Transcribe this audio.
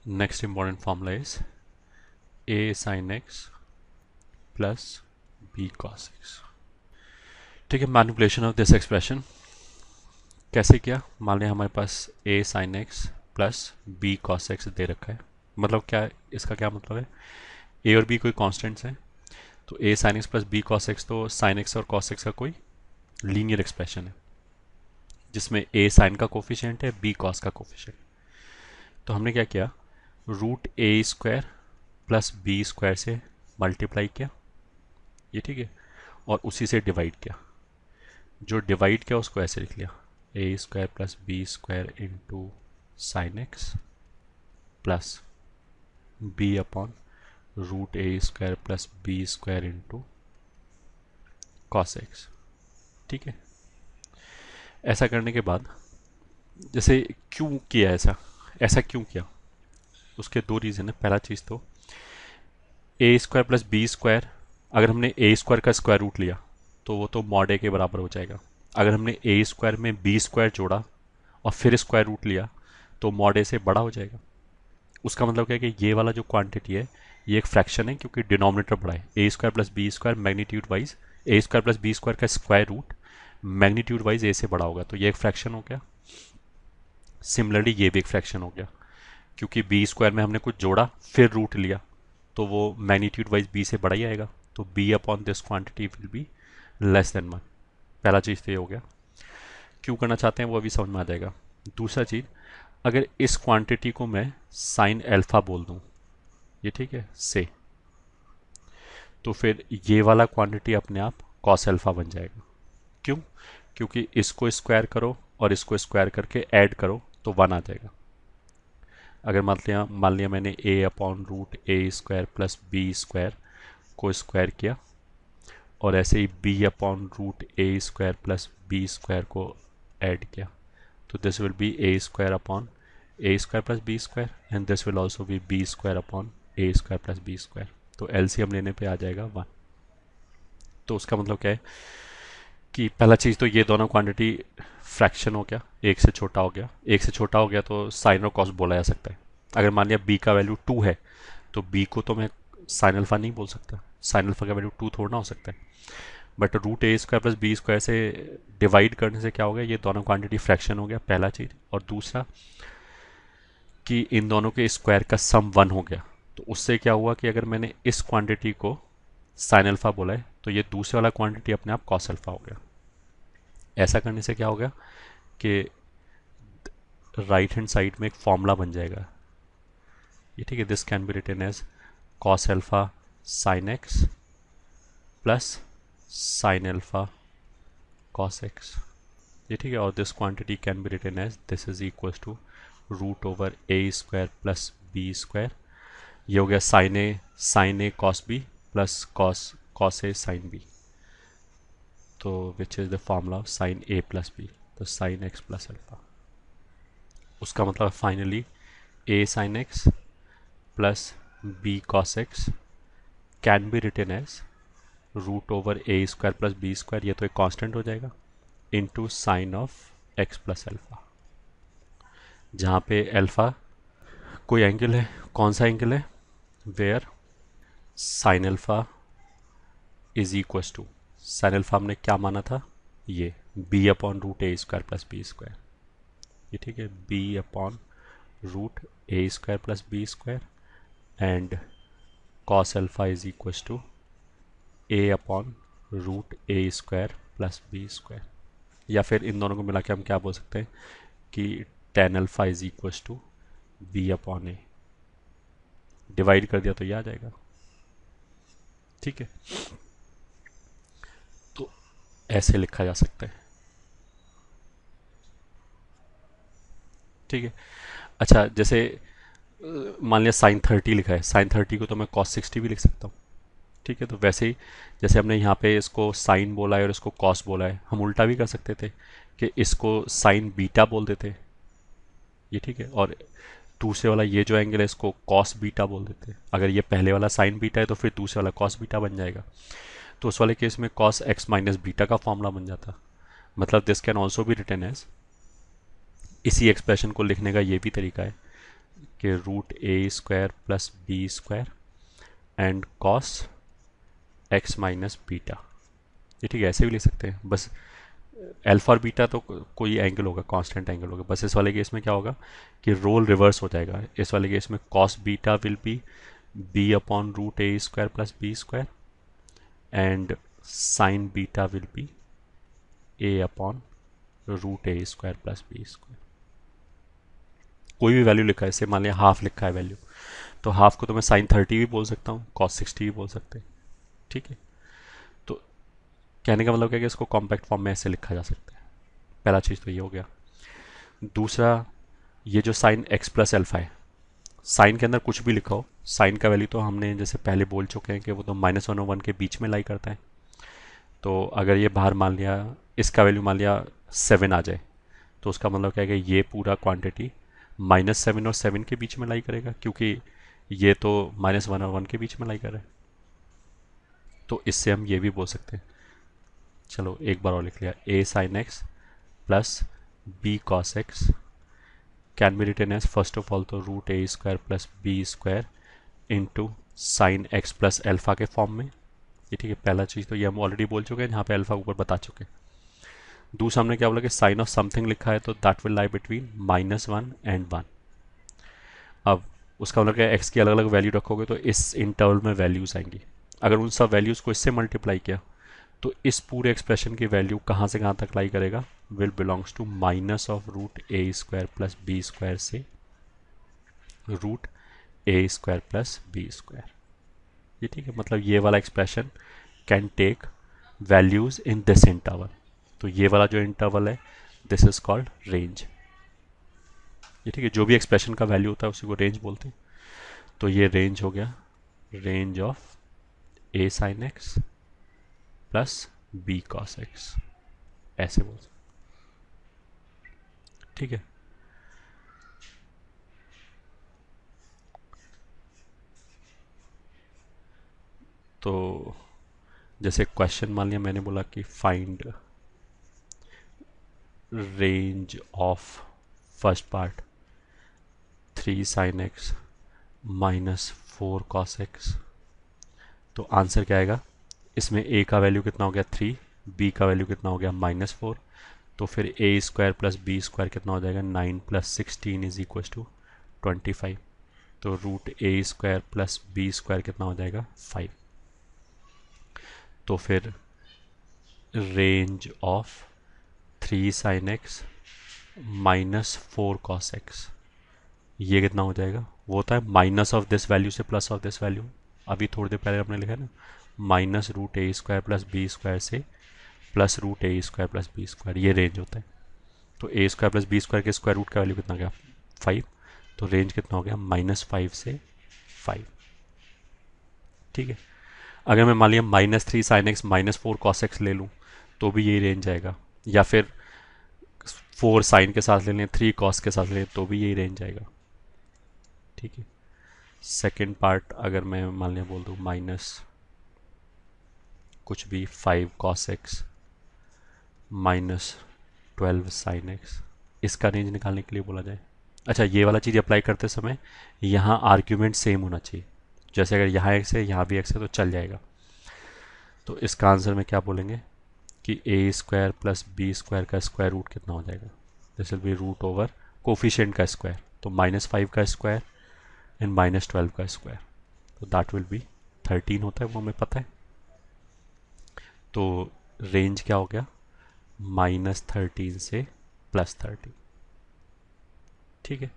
Next important formula is a sin x plus b cos x. ठीक है, manipulation of this expression कैसे किया? मान लिया हमारे पास a sin x plus b cos x दे रखा है। मतलब क्या है इसका, क्या मतलब है? a और b कोई कॉन्स्टेंट्स हैं, तो a sin x plus b cos x तो sin x और cos x का कोई लीनियर एक्सप्रेशन है जिसमें a sin का कोफिशिएंट है, b cos का कोफिशिएंट। तो हमने क्या किया, root a square plus b square से मल्टीप्लाई किया, ये ठीक है, और उसी से डिवाइड किया। जो डिवाइड किया उसको ऐसे लिख लिया, a square plus b square into sine x plus b upon root a square plus b square into cos x. ठीक है, ऐसा करने के बाद जैसे क्यों किया ऐसा, ऐसा क्यों किया, उसके दो रीज़न है। पहला चीज़ तो ए स्क्वायर प्लस बी स्क्वायर, अगर हमने ए स्क्वायर का स्क्वायर रूट लिया तो वो तो मॉड ए के बराबर हो जाएगा। अगर हमने ए स्क्वायर में बी स्क्वायर जोड़ा और फिर स्क्वायर रूट लिया तो मॉड ए से बड़ा हो जाएगा। उसका मतलब क्या है कि ये वाला जो क्वांटिटी है ये एक फ्रैक्शन है क्योंकि डिनोमिनेटर बड़ा है। A square plus b square magnitude wise, a square plus b square का square root magnitude wise a से बड़ा होगा, तो ये एक फ्रैक्शन हो गया। सिमिलरली ये भी एक फ्रैक्शन हो गया क्योंकि बी स्क्वायर में हमने कुछ जोड़ा फिर रूट लिया तो वो मैग्नीट्यूड वाइज बी से बड़ा ही आएगा, तो b upon this quantity will be less than 1। पहला चीज़ तो ये हो गया। क्यों करना चाहते हैं वो अभी समझ में आ जाएगा। दूसरा चीज़, अगर इस क्वांटिटी को मैं साइन एल्फा बोल दूं, ये ठीक है से, तो फिर ये वाला क्वांटिटी अपने आप कॉस एल्फा बन जाएगा। क्यों? क्योंकि इसको स्क्वायर करो और इसको स्क्वायर करके ऐड करो तो 1 आ जाएगा। अगर मान लिया मैंने a upon root a square plus b square को स्क्वायर किया और ऐसे ही b upon root a square plus b square को ऐड किया, तो this will be a square upon a square plus b square and this will also be b square upon a square plus b square. तो LCM लेने पे आ जाएगा 1। तो उसका मतलब क्या है कि पहला चीज़ तो ये दोनों क्वांटिटी फ्रैक्शन हो गया, एक से छोटा हो गया। एक से छोटा हो गया तो साइन और कॉस बोला जा सकता है। अगर मान लिया b का वैल्यू 2 है तो b को तो मैं साइन अल्फा नहीं बोल सकता, साइन अल्फा का वैल्यू 2 थोड़ा ना हो सकता है। But root a square plus b square से डिवाइड करने से क्या हो गया, ये दोनों क्वांटिटी फ्रैक्शन हो गया, पहला चीज़। और दूसरा कि इन दोनों के स्क्वायर का सम 1 हो गया, तो उससे क्या हुआ कि अगर मैंने इस क्वांटिटी को साइन अल्फा बोला है तो ये दूसरे वाला क्वांटिटी अपने आप कॉस अल्फा हो गया। ऐसा करने से क्या हो गया कि राइट हैंड साइड में एक फॉर्मूला बन जाएगा, ये ठीक है। This can be written as cos alpha sine x plus sine alpha cos x, ये ठीक है। और this quantity can be written as this is equal to root over a square plus b square. ये हो गया sine a cos b plus cos a sine b, तो which is the formula of sine a plus b, तो sine x plus alpha. उसका मतलब finally a sin x plus b cos x can be written as root over a square plus b square, ये तो एक constant हो जाएगा, into sine of x plus alpha, जहाँ पे अल्फा कोई एंगल है। कौन सा एंगल है? Where sine alpha is equal to, sine alpha हमने क्या माना था, ये b upon root a square plus b square, ये ठीक है, b upon root a square plus b square and cos alpha is equal to a upon root a square plus b square. या फिर इन दोनों को मिला के हम क्या बोल सकते हैं कि tan alpha is equal to b upon a, divide कर दिया तो ये आ जाएगा। ठीक है, तो ऐसे लिखा जा सकता है। ठीक है, अच्छा जैसे मान लिया साइन 30 लिखा है, साइन 30 को तो मैं कॉस 60 भी लिख सकता हूँ। ठीक है, तो वैसे ही जैसे हमने यहाँ पे इसको साइन बोला है और इसको कॉस बोला है, हम उल्टा भी कर सकते थे कि इसको साइन बीटा बोल देते, ये ठीक है, और दूसरे वाला ये जो एंगल है इसको कॉस बीटा बोल देते। अगर ये पहले वाला साइन बीटा है तो फिर दूसरे वाला कॉस बीटा बन जाएगा, तो उस वाले केस में कॉस एक्स माइनस बीटा का फॉर्मूला बन जाता। मतलब दिस कैन ऑल्सो भी रिटन एज, इसी एक्सप्रेशन को लिखने का ये भी तरीका है कि root a square plus b square and cos x minus beta. ये ठीक है, ऐसे भी लिख सकते हैं। बस अल्फा और बीटा तो कोई एंगल होगा, कांस्टेंट एंगल होगा। बस इस वाले केस में क्या होगा कि रोल रिवर्स हो जाएगा। इस वाले केस में cos beta will be b upon root a square plus b square and sine beta will be a upon root a square plus b square. कोई भी वैल्यू लिखा है, जैसे मान लिया हाफ लिखा है वैल्यू, तो हाफ को तो मैं साइन 30 भी बोल सकता हूँ, कॉस 60 भी बोल सकते हैं। ठीक है, तो कहने का मतलब क्या है कि इसको कॉम्पैक्ट फॉर्म में ऐसे लिखा जा सकता है। पहला चीज़ तो ये हो गया। दूसरा, ये जो साइन एक्स प्लस एल्फा है, साइन के अंदर कुछ भी लिखा हो, साइन का वैल्यू तो हमने जैसे पहले बोल चुके हैं कि वो तो -1 और 1 के बीच में लाई करता है। तो अगर ये बाहर मान लिया, इसका वैल्यू मान लिया 7 आ जाए, तो उसका मतलब क्या है कि ये पूरा क्वांटिटी -7 और 7 के बीच में लाई करेगा, क्योंकि ये तो -1 और 1 के बीच में लाई कर रहा है। तो इससे हम ये भी बोल सकते हैं, चलो एक बार और लिख लिया, a sin x plus b cos x can be written as first of all तो root a square plus b square into sine x plus alpha के फॉर्म में। ये ठीक है, पहला चीज़ तो ये हम ऑलरेडी बोल चुके हैं, यहाँ पे अल्फा ऊपर बता चुके हैं। दूसरा हमने क्या बोला कि साइन ऑफ समथिंग लिखा है तो that will lie between -1 and 1। अब उसका मतलब क्या, एक्स की अलग अलग वैल्यू रखोगे तो इस इंटरवल में वैल्यूज आएंगी। अगर उन सब वैल्यूज़ को इससे मल्टीप्लाई किया तो इस पूरे एक्सप्रेशन की वैल्यू कहाँ से कहाँ तक लाई करेगा, will belongs to minus of root a square plus b square से root a square plus b square. ये ठीक है, मतलब ये वाला expression can take values in this interval. तो ये वाला जो इंटरवल है, दिस इज कॉल्ड रेंज। ये ठीक है, जो भी एक्सप्रेशन का वैल्यू होता है उसी को रेंज बोलते हैं। तो ये रेंज हो गया, range of a sine x plus b cos x, ऐसे बोल सकते। ठीक है, तो जैसे क्वेश्चन मान लिया मैंने बोला कि find range of first part 3 sin x -4 cos x, तो आंसर क्या आएगा, इसमें a का वैल्यू कितना हो गया 3, b का वैल्यू कितना हो गया -4, तो फिर a square plus b square कितना हो जाएगा 9 + 16 इज इक्वल टू 25। तो root a square plus b square कितना हो जाएगा 5। तो फिर range of 3 sin x -4 cos x, ये कितना हो जाएगा, वो होता है माइनस ऑफ दिस वैल्यू से प्लस ऑफ दिस वैल्यू। अभी थोड़ी देर पहले हमने लिखा है ना, minus root a square plus b square से plus root a square plus b square, ये रेंज होता है। तो ए स्क्वायर प्लस बी स्क्वायर के स्क्वायर रूट का वैल्यू कितना गया 5, तो रेंज कितना हो गया -5 से 5। ठीक है, अगर मैं मान लिया -3 sin x -4 cos x ले लूँ तो भी यही रेंज आएगा, या फिर 4 साइन के साथ ले लें 3 कॉस के साथ ले लें तो भी यही रेंज आएगा। ठीक है, सेकेंड पार्ट अगर मैं मान लिया बोल दूँ माइनस कुछ भी 5 cos x -12 sin x, इसका रेंज निकालने के लिए बोला जाए। अच्छा, ये वाला चीज़ अप्लाई करते समय यहाँ आर्ग्यूमेंट सेम होना चाहिए, जैसे अगर यहाँ x है यहाँ भी x है तो चल जाएगा। तो इसका आंसर में क्या बोलेंगे कि a square plus b square का स्क्वायर रूट कितना हो जाएगा, this will be root over coefficient का स्क्वायर, तो -5 का स्क्वायर एंड -12 का स्क्वायर, तो दैट विल बी 13 होता है, वो हमें पता है। तो रेंज क्या हो गया, -13 से +13। ठीक है,